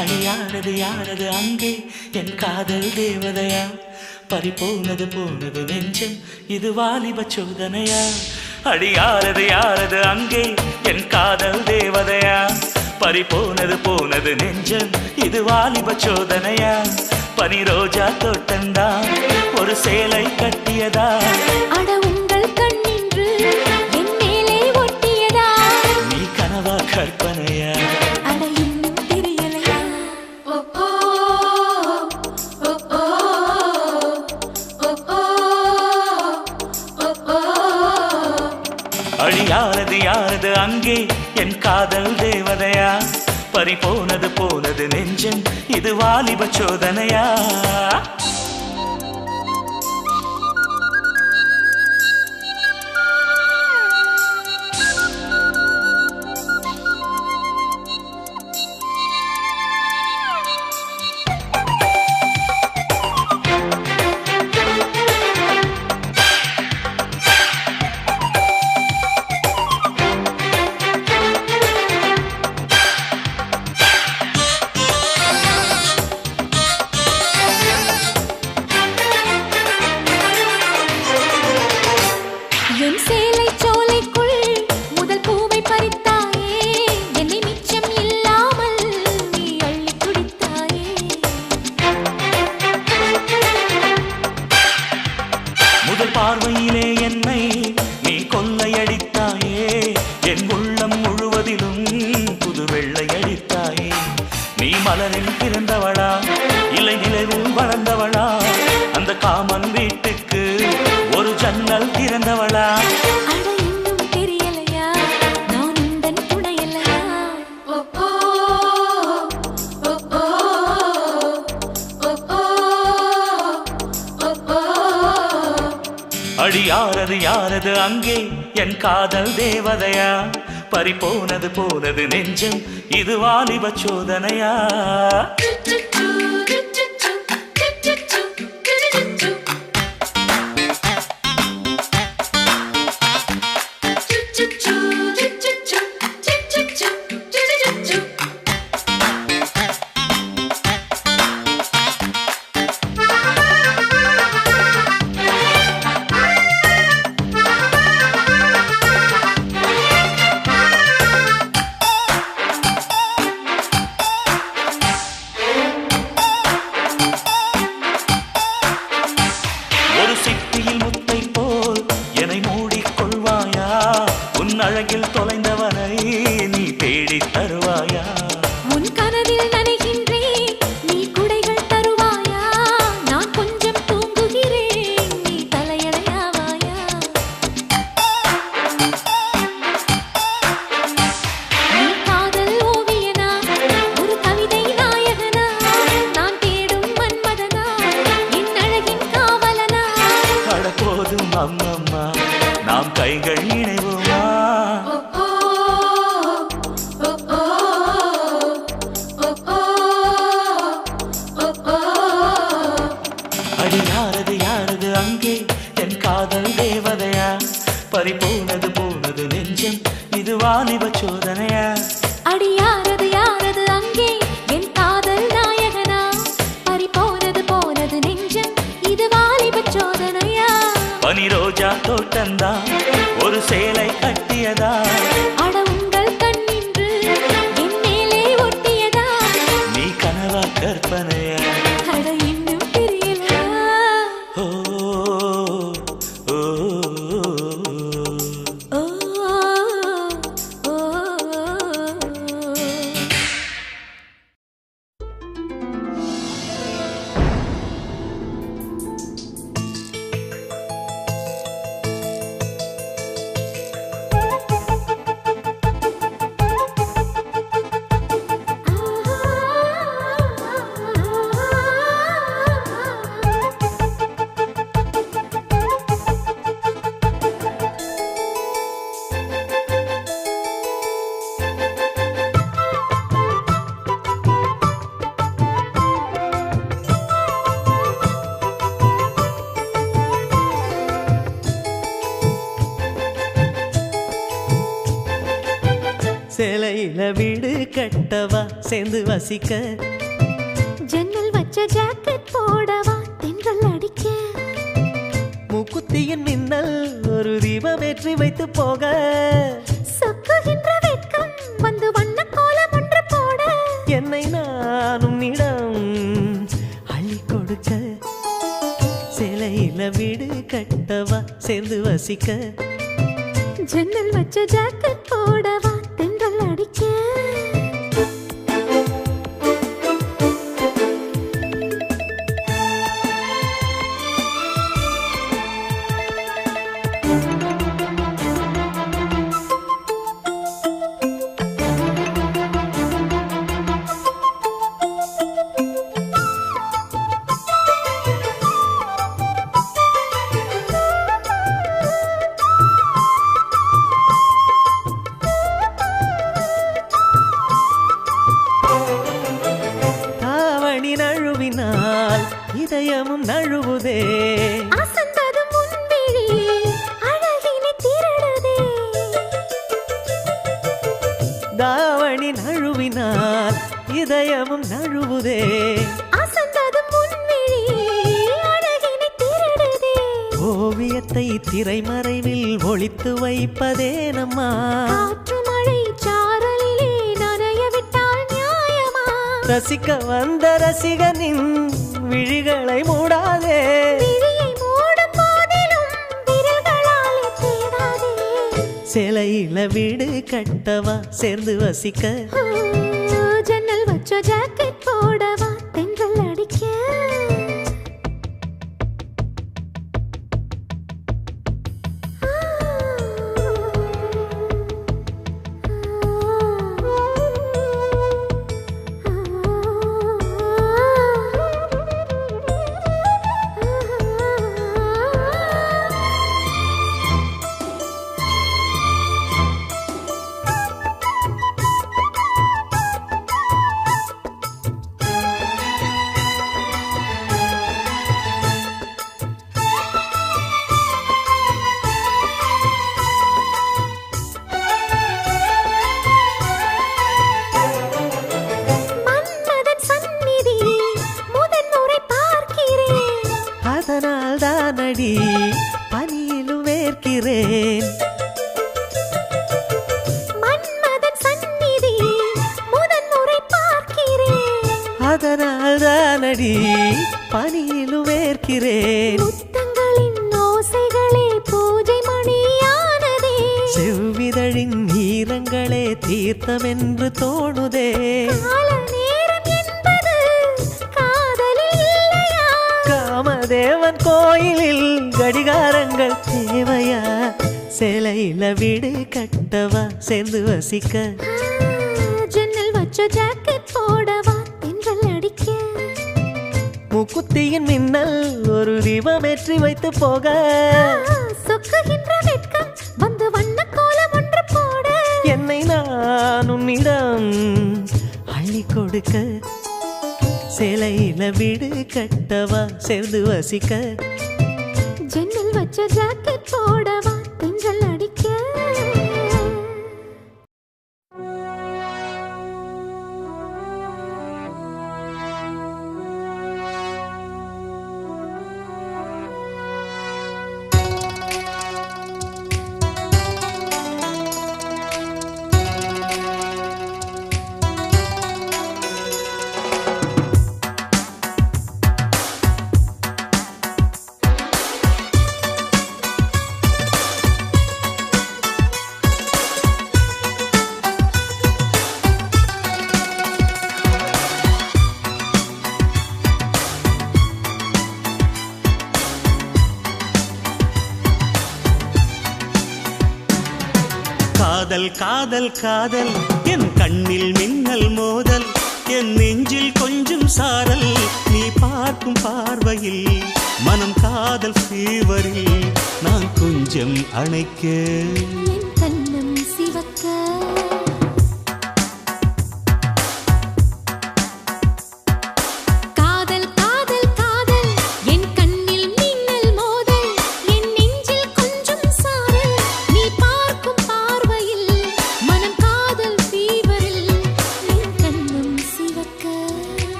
அடியாரது யாரது அங்கே என் காதல் தேவதையா பறிபோனது போனது நெஞ்சம் இது வாலிப சோதனையா அடியாரது யாரது அங்கே என் காதல் தேவதையா பறிபோனது போனது நெஞ்சம் இது வாலிப சோதனையா பனி ரோஜா தோட்டந்தா ஒரு சேலை கட்டியதா அட உங்கள் கண்ணின்று என் மேலே ஒட்டியதா நீ கனவா கற்பனையா அட இன்னும் தெரியலையா அடியாரது யாரது அங்கே என் காதல் தேவதையா பறிபோனது போனது நெஞ்சம் இது வாலிப சோதனையா என் சேலை சோலைக்குள் முதல் பூவை பறித்தாயே என்னை மிச்சம் இல்லாமல் நீ அள்ளி குடித்தாயே முதல் பார்வையிலே என்னை நீ கொள்ளையடித்தாயே என் உள்ளம் முழுவதிலும் புது வெள்ளையடித்தாயே நீ மலரில் பிறந்தவளா இல்லை நிலவில் வளர்ந்தவளா அந்த காமன் வீட்டுக்கு ஒரு ஜன்னல் திறந்தவளா அட இன்னும் தெரியலையா நான் உந்தன் துணையலையா அடியாரது யாரது அங்கே என் காதல் தேவதையா பறிபோனது போனது நெஞ்சம் இது வாலிப சோதனையா ஒரு சிப்பியில் முத்தை போல் என்னை மூடிக்கொள்வாயா உன் அழகில் தொலைந்தவனை நீ தேடி தருவாயா உன் கனவில் நனைகின்றேன் நீ குடைகள் தருவாயா நான் கொஞ்சம் தூங்குகிறேன் நீ தலையணையாவாயா நீ காதல் ஓவியனா ஒரு கவிதை நாயகனா நான் தேடும் மன்மதனா என் அழகின் காவலனா அட போதும் அம்மம்மா நாம் கைகள் இணைவோமா அடியாரது யாரது அங்கே என் காதல் தேவதையா பறிபோனது போனது நெஞ்சம் இது வாலிப சோதனையா அடியாரது யாரது அங்கே என் காதல் நாயகனா பறிபோனது போனது நெஞ்சம் இது வாலிப சோதனையா பனி ரோஜா தோட்டந்தா ஒரு சேலை கட்டியதா அட உங்கள் கண்ணின்று என் மேலே ஒட்டியதா நீ கனவா கற்பனையா அட இன்னும் தெரியலையா ஓ ஓ, ஓ ஓ கட்டவா சேர்ந்து வசிக்க ஜன்னல் வச்ச ஜாக்கெட் போடவா தென்றல் அடிக்க மூக்குத்தியின் மின்னல் ஒரு தீபம் ஏற்றி வைத்து போக சொக்குகின்ற வெட்கம் வந்து வண்ண கோலம் ஒன்று போட என்னை நானும் இடம் அள்ளி கொடுக்க சேலையில வீடு கட்டவா சேர்ந்து வசிக்க ஜன்னல் வச்ச ஜாக்கெட் போடவா தென்றல் அடிக்க இதயமும் நழுவுதே அசந்தது முன்விழி அழகினை திருடுதே தாவணி நழுவினால் இதயமும் நழுவுதே அசந்தது முன்விழி அழகினை திருடுதே ஓவியத்தை திரைமறைவில் ஒளித்து வைப்பதே நம்மா காற்று மழை சாரலிலே நனைய விட்டால் நியாயமா ரசிக்க வந்த ரசிகனின் விழிகளை மூடாதே விழியை மூடும் போதிலும் விரல்களாலே தேடாதே சேலையில வீடு கட்டவா சேர்ந்து வசிக்க ஜன்னல் வச்ச ஜாக்கெட் போடவா தென்றல் அடிக்க அதனால் தானடி பனியிலும் வேர்க்கிறேன் மன்மதன் சந்நிதி முதன் முறை பார்க்கிறேன் அதனால் தானடி பனியிலும் வேர்க்கிறேன் முத்தங்களின் ஓசைகளே பூஜை மணியானதே செவ்விதழின் ஈரங்களே தீர்த்தம் என்று தோணுதே காமதேவன் கோயிலில் கடிகாரங்கள் தேவையா சேலையில வீடு கட்டவா சேர்ந்து வசிக்க ஜன்னல் வச்ச ஜாக்கெட் போடவா தென்றல் அடிக்க மூக்குத்தியின் மின்னல் ஒரு தீபம் ஏற்றி வைத்து போக சொக்குகின்ற வெட்கம் வந்து வண்ண கோலம் ஒன்று போட என்னை நான் உன்னிடம் அள்ளி கொடுக்க சேலையில வீடு கட்டவா சேர்ந்து வசிக்க ஜன்னல் வச்ச ஜாக்கெட் போடவா தென்றல் அடிக்க காதல் காதல் காதல் என் கண்ணில் மின்னல் மோதல் என் நெஞ்சில் கொஞ்சம் சாரல் நீ பார்க்கும் பார்வையில் மனம் காதல் ஃபீவரில் நான் கொஞ்சம் அணைக்க என் கண்ணம் சிவக்க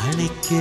அணைக்க.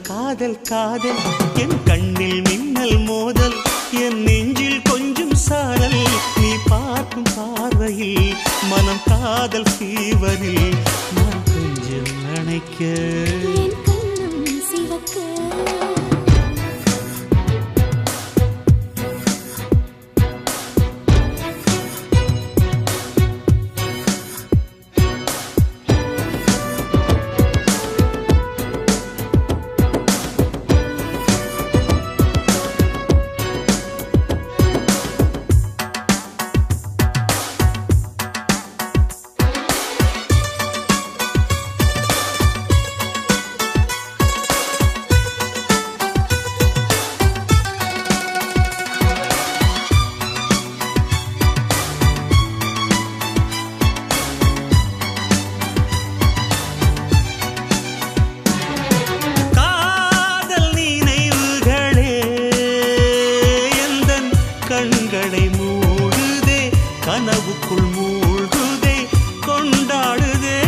காதல் காதல் என் கண்ணில் மின்னல் மோதல் என் நெஞ்சில் கொஞ்சம் சாரல் நீ பார்க்கும் பார்வையில் மனம் காதல் ஃபீவரில் நான் கொஞ்சம் நினைக்க என் கண்ணம் சிவக்க கண்களை மூடுதே கனவுக்குள் மூழ்குதே கொண்டாடுதே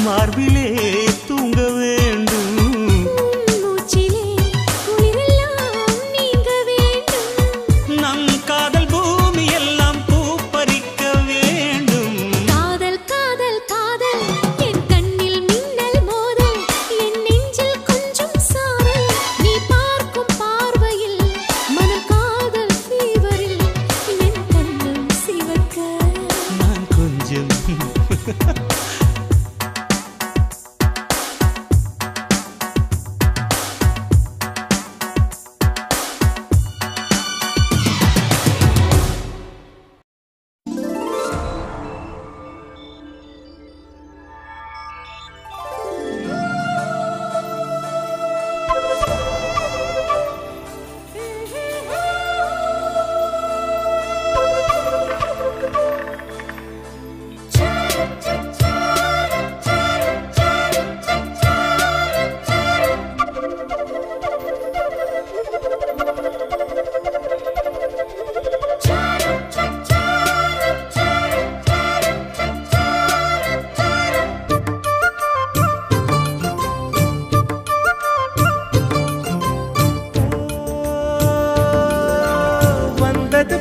மார்பிலே தூங்க வேண்டும் மூச்சிலே குளிரெல்லாம் நீங்க வேண்டும் நம் காதல் பூமி எல்லாம் பூப்பறிக்க வேண்டும் காதல் காதல் காதல் என் கண்ணில் மின்னல் மோதல் என் நெஞ்சில் கொஞ்சம் சாரல் நீ பார்க்கும் பார்வையில் மனம் காதல் ஃபீவரில் என் கண்ணம் சிவக்க நான் கொஞ்சம்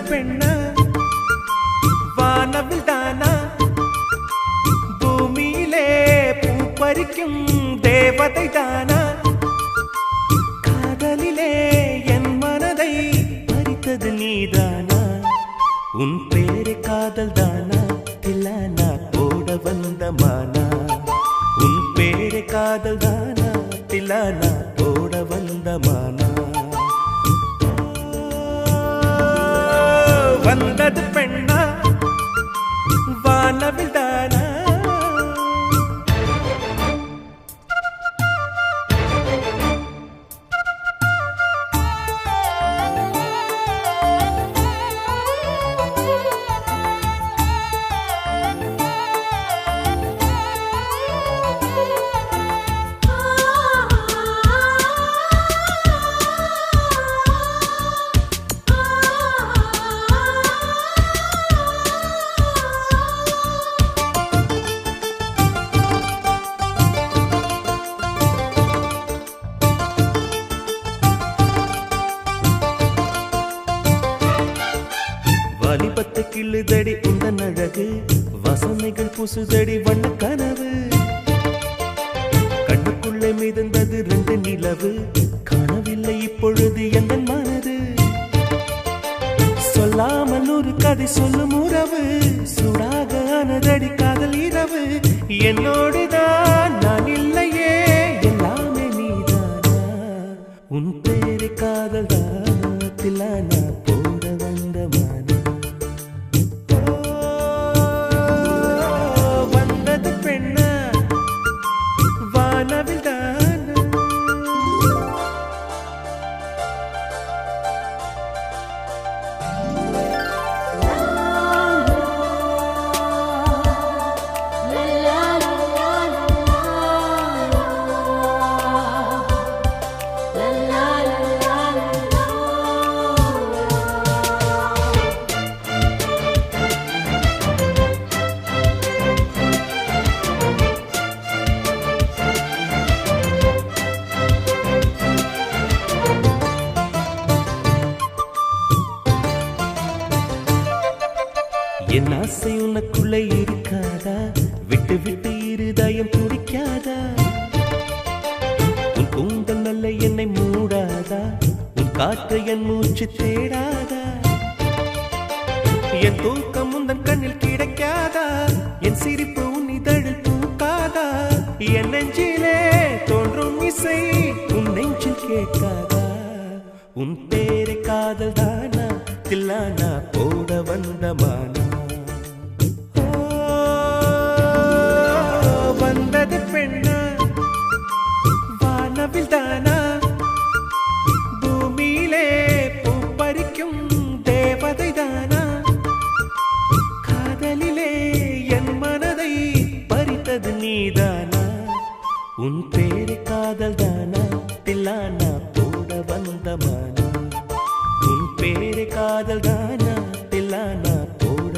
பெண்ணா வானவில் தானா பூமியிலே பூ பறிக்கும் தேவதை தானா காதலிலே என் மனதை பறித்தது நீதானா உன் பேரு காதல் தானா தில்லானா போட வந்த மானா உன் பேரு காதல் தானா தில்லானா போட வந்த மானா வந்தது பெண்ணா வானவில் தானா கிள்ளுதடி உந்தன் அழகு வாசனைகள் பூசுதடி வண்ண கனவு கண்ணுக்குள்ளே மிதந்தது 2 நிலவு காணவில்லை இப்பொழுது எந்த மனது சொல்லாமல் ஒரு கதை சொல்லும் உறவு சூடாக ஆனதடி காதல் இரவு என்னோடுதான் நான் இல்லையே எல்லாமே நீதானா உன் பேரு காதல் தானா போட வந்த மானா வந்தது பெண்ணா வானவில் தானா என் ஆசை உனக்குள்ளே இருக்காதா விட்டு விட்டு இருதயம் துடிக்காதா உன் கூந்தல் நல்ல என்னை மூடாதா உன் காற்று என் மூச்சு தேடாதா என் தூக்கம் உந்தன் கண்ணில் கிடைக்காதா என் சிரிப்பு உன் இதழில் பூக்காதா என் நெஞ்சிலே தோன்றும் இசை உன் நெஞ்சில் கேட்காதா உன் பேரை காதல் தானா தில்லானா போட வந்த மானா வந்தது பெண்ணா வானவில் தானா பூமியிலே பூ பறிக்கும் தேவதை தானா காதலிலே என் மனதை பறித்தது நீதானா உன் பேரு காதல் தானா தில்லானா போட வந்த மானா உன் பேரு காதல் தானா தில்லானா போட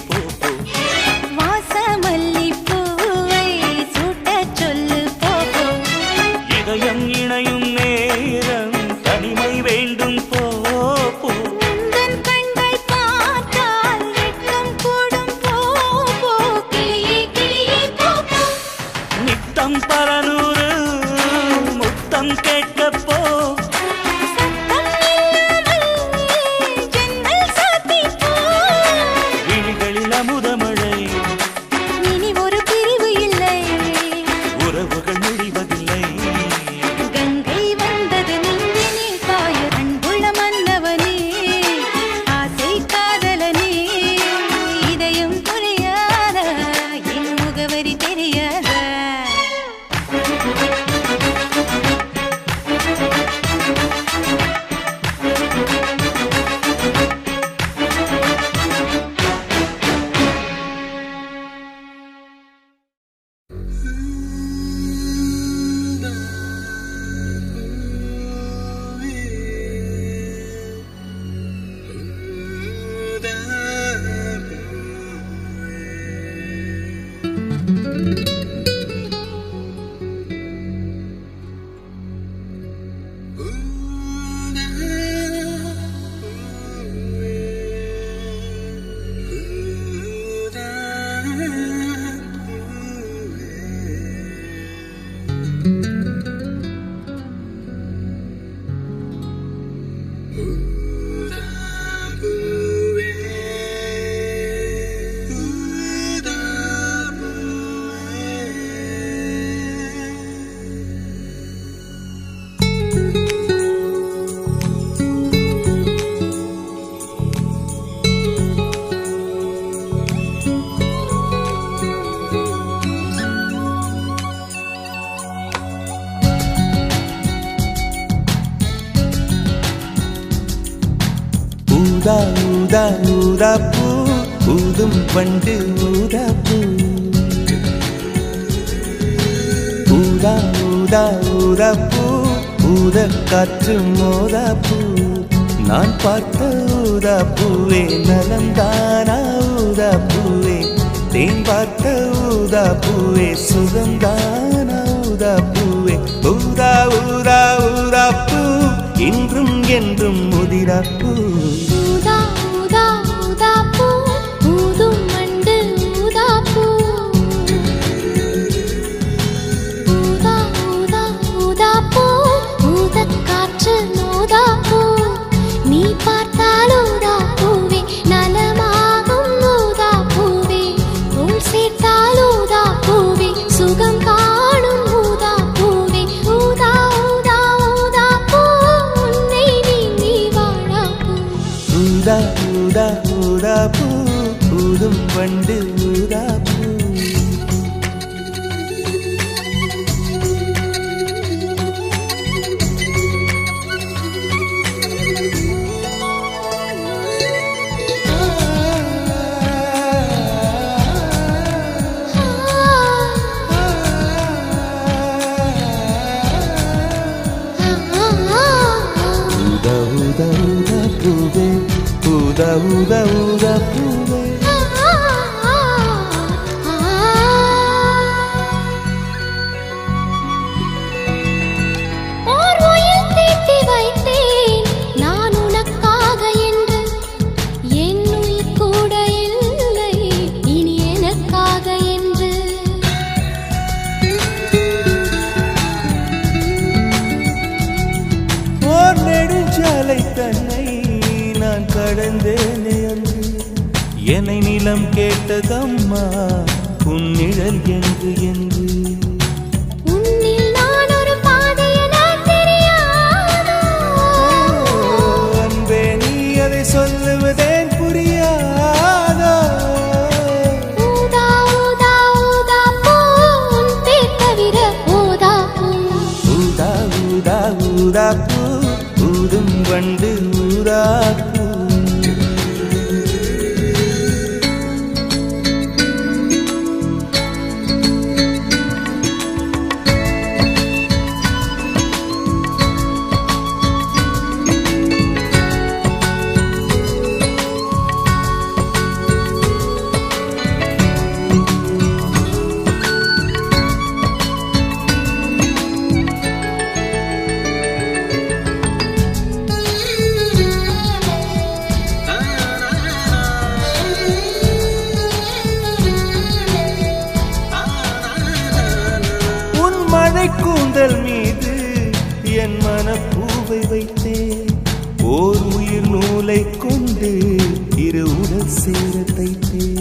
போ போ. வாசமல்லி பூவை சூட்டச் சொல்லு போ போ. இதயம் இணையும் நேரம் தனிமை வேண்டும் போ போ. உந்தன் கண்கள் பார்த்தால் வெட்கம் கூடும் போ போ. கிளியே கிளியே போ போ. நித்தம் பரநூறு முத்தம் கேட்க போ. சத்தம் இல்லாமல் ஜன்னல் சாத்தி போ. விழிகளில் அமுதமழை இனி ஒரு பிரிவு இல்லை. உறவுகள் முடிவதில்லை. கங்கை வந்தது நெஞ்சினில் பாய அன்புள்ள மன்னவனே ஆசை காதலனே இதயம் புரியாதா என் முகவரி தெரியாதா. ஊதா ஊதா ஊதா பூ ஊதும் பண்டு ஊதா பூ. ஊதா ஊதா ஊதா பூ ஊத காற்று மோதா பூ. நான் பார்த்த ஊதா பூவே நலந்தானா ஊதா பூவே. தேன் பார்த்த ஊதா பூவே சுகந்தானா ஊதா பூவே. ஊதா ஊதா ஊதா பூ இன்றும் என்றும் முதிரா பூ. ஊதா ஊதா ஊதா பூ ஊதும் மண்டு ஊதா பூ. ஊதா ஊதா ஊதா பூ ஊதக் காற்று மோதா பூ. நீ பார்த்தால் ஊதா பூவே நலமாகும் ஊதா பூவே. உள் சேர்த்தால் ஊதா பூவே சுகம் காணும் ஊதா பூவே. ஊதா ஊதா ஊதா பூ உன்னை நீ வாழா பூ. ஊதா ஊதா ஊதா பூ ஊதும் பண்டு ஊதா பூ. ஊதா ஊதா ஊதா பூவே ஊதா ஊதா ஊதா பூவே. ஓர் உயில் தீட்டி வைத்தேன் நான் உனக்காக என்று. என் உயிர் கூட இல்லை இனி எனக்காக என்று. ஓர் நெடுஞ்சாலை தன்னை நான் கடந்தேனே அன்று. என்னை நிலம் கேட்டதம்மா உன் நிழல் என்று என்று. உன்னில் நான் ஒரு பாதை என தெரியாதோ. அன்பே நீ அதை சொல்லுவதேன் புரியாதோ. ஊதா ஊதா ஊதா பூ உன் பேர் தவிர ஊதா பூ. ஊதா ஊதா ஊதா பூ ஊதும் வண்டு ஊதா பூ. வைத்தேன் ஓர் உயிர் நூலை கொண்டு இரு உடல் சேர தைத்தேன்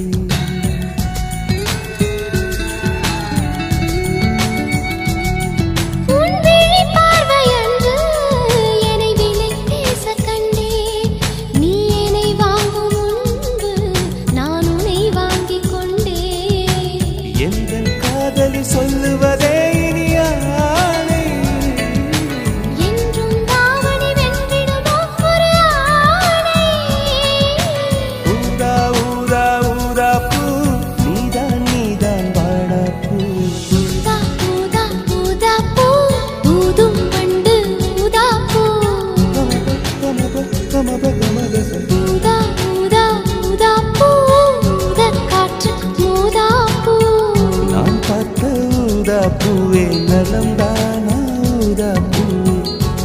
சொல்லுவதே இனியானே என்றும் தாவணி வென்றிடும் ஒரு ஆணை ஊதா ஊதா ஊதா பூ நீதான் நீதான் வாடா பூ ஊதா ஊதா ஊதா பூ ஊதும் வண்டு ஊதா பூ ஊதா ஊதா ஊதா பூ ஊதக் காற்று ஊதா பூ நான் பார்த்த ஊதா பூவே நலம்தானா ஊதா பூவே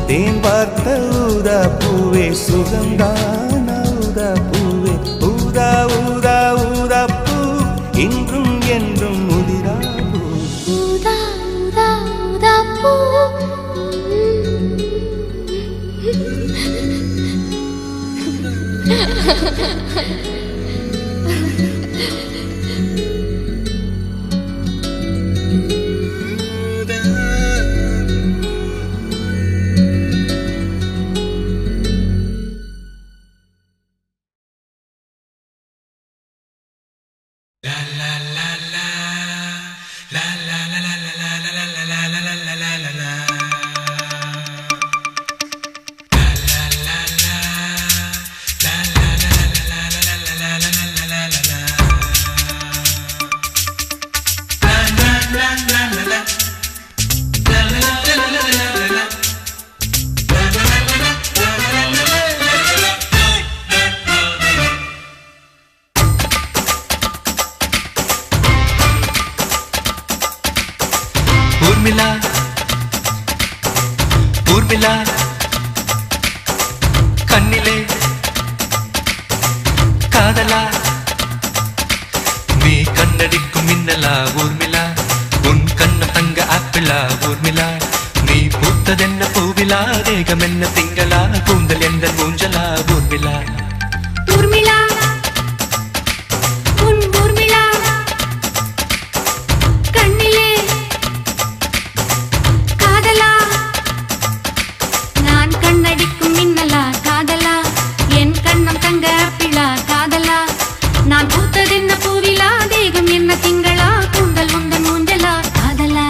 தேன் பார்த்த ஊதா பூவே சுகம்தானா ஊதா பூவே ஊதா ஊதா ஊதா பூ இன்றும் என்றும் முதிரா பூ ஊதா ஊதா ஊதா பூ ஊர்மிளா ஊர்மிளா கண்ணிலே காதலா நீ கண்ணடிக்கும் மின்னலா ஊர்மிளா உன் கண்ணம் தங்க ஆப்பிளா ஊர்மிளா நீ பூத்ததென்ன பூவிலா தேகம் என்ன திங்களா கூந்தல் எந்த ஊஞ்சலா ஊர்மிளா ஊர்மிளா உன் ஊர்மிளா கண்ணிலே காதலா நான் கண்ணடிக்கும் மின்னலா காதலா என் கண்ணம் தங்க ஆப்பிளா காதலா நான் பூத்ததென்ன பூவிலா தேகம் என்ன திங்களா கூந்தல் உந்தன் ஊஞ்சலா காதலா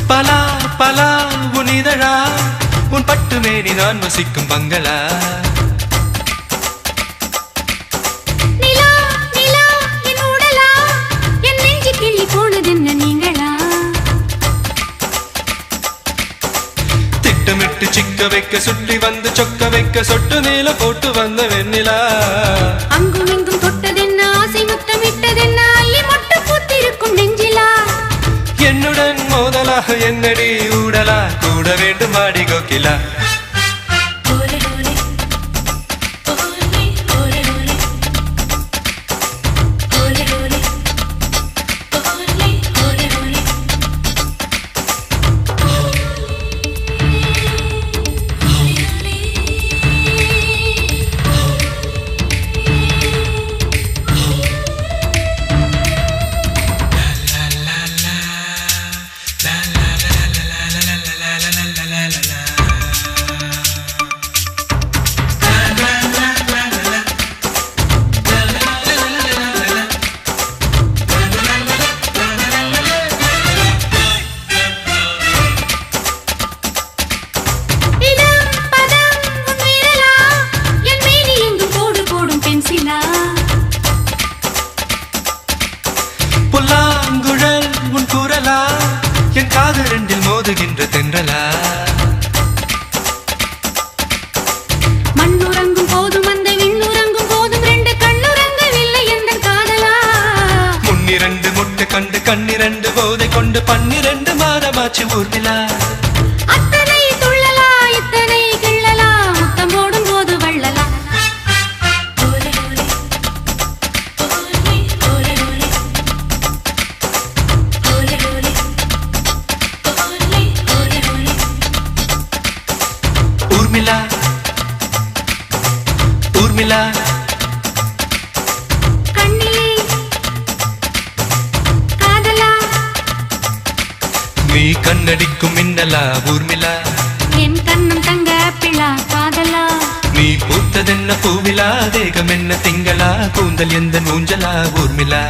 பலா பலா உன் இதழா உன் பட்டு மேனி நான் வசிக்கும் பங்களா நிலா நிலா என் உடலா என் நெஞ்சு கிள்ளி போனதென்ன நீங்களா திட்டமிட்டு சிக்க வைக்க சுற்றி வந்து சொக்க வைக்க சொட்டு நீல போட்டு வந்த வெண்ணிலா அங்கும் இங்கும் தொட்டதென்ன ஆசை முத்தமிட்டதென்ன அள்ளி மொட்டு பூத்திருக்கும் நெஞ்சிலா என்னுடன் மோதலாக என்னடி ஊடலா கூட வேண்டும் மாடி Kokila la la la la la la la la la la la la la மோதுகின்ற தென்றலா மண்ணுறங்கும் போதும் அந்த விண்ணுறங்கும் போதும் ரெண்டு கண்ணுறங்கவில்லை எந்த காதலா முன்னிரண்டு முட்டை கண்டு கண்ணிரண்டு போதை கொண்டு 12 மாதமாச்சு ஊர்மிளா அத்தனை துள்ளலா இத்தனை கிள்ளலா முத்தம் போடும் போது வள்ளலா ஊர்மிளா ஊர்மிளா கண்ணிலே காதலா நீ கண்ணடிக்கும் மின்னலா ஊர்மிளா என் கண்ணம் தங்க பிள்ளா காதலா நீ பூத்ததென்ன பூவிலா தேகம் என்ன திங்களா கூந்தல் எந்த ஊஞ்சலா ஊர்மிளா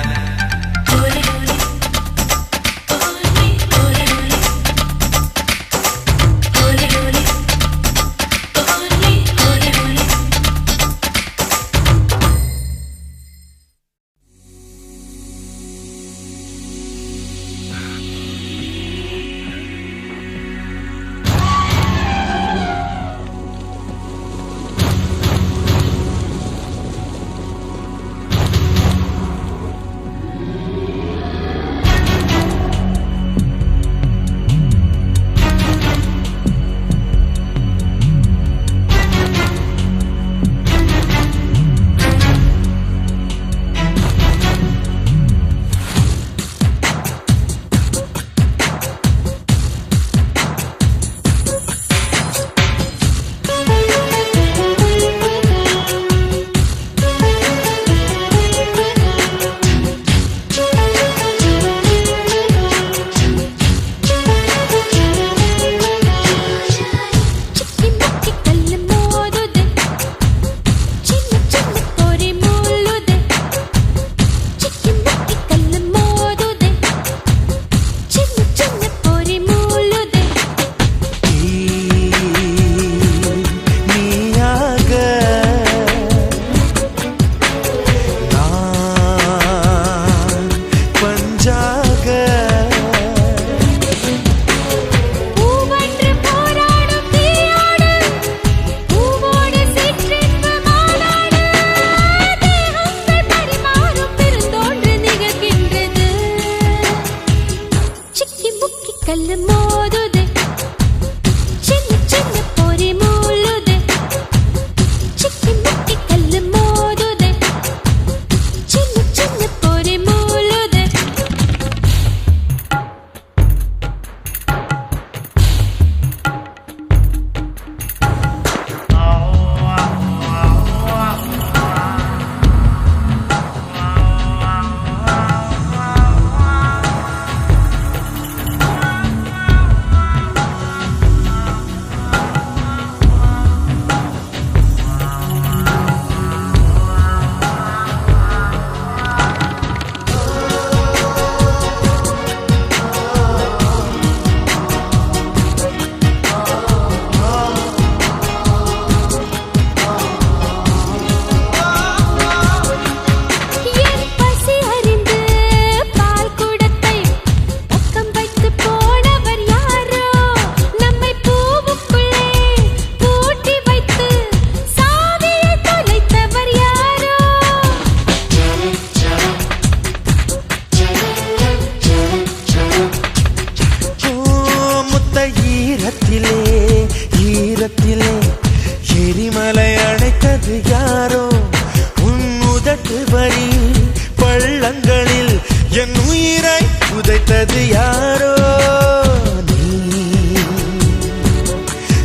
புதைத்தது யாரோ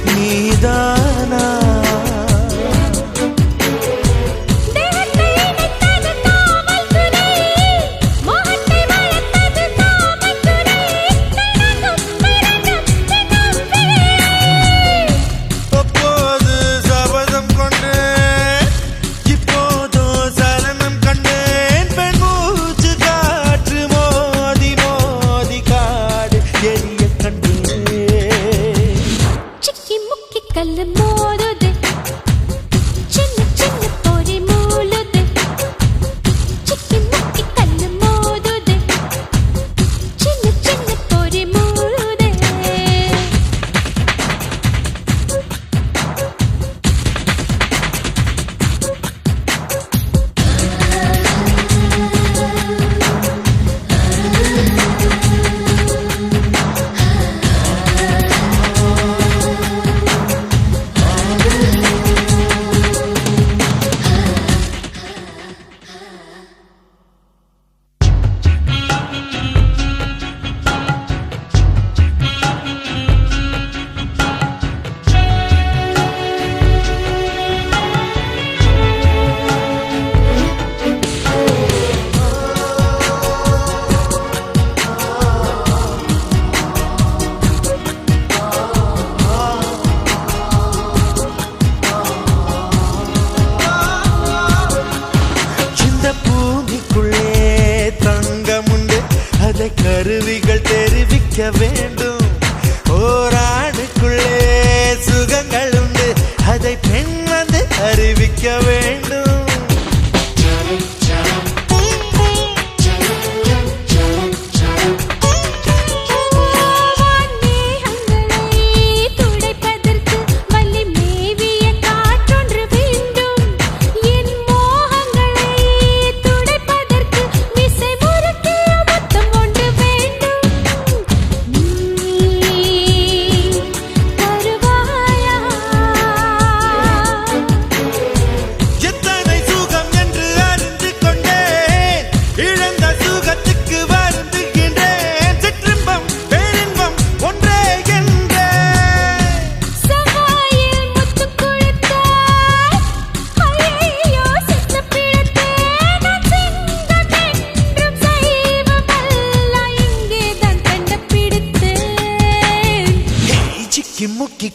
நீதானா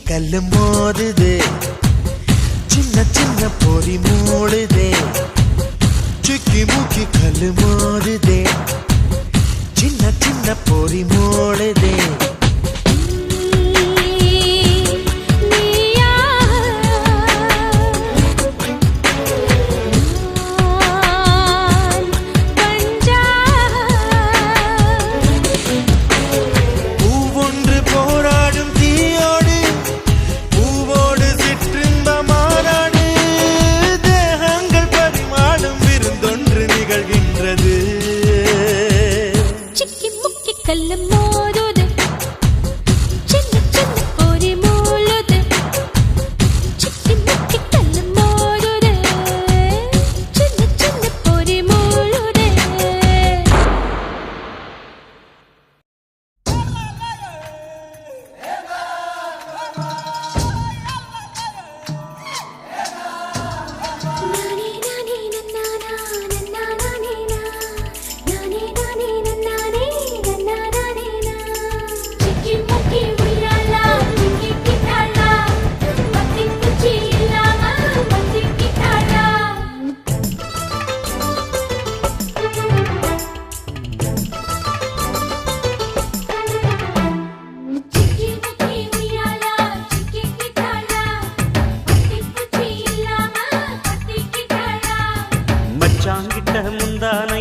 கல்லு மோதுதே சின்ன சின்ன பொறி மூடுதே சிக்கி முக்கி கல்லு மோதுதே சின்ன சின்ன பொறி மூடுதே கல்லு மோதுது சின்ன சின்ன பொறி மூளுது சிக்கி முக்கி கல்லு மோதுது சின்ன சின்ன பொறி மூளுது நானே நானே நன்னானா நன்னானா நீனா நானே நானே நன்னானே மச்சாங்கிட்ட முந்தானை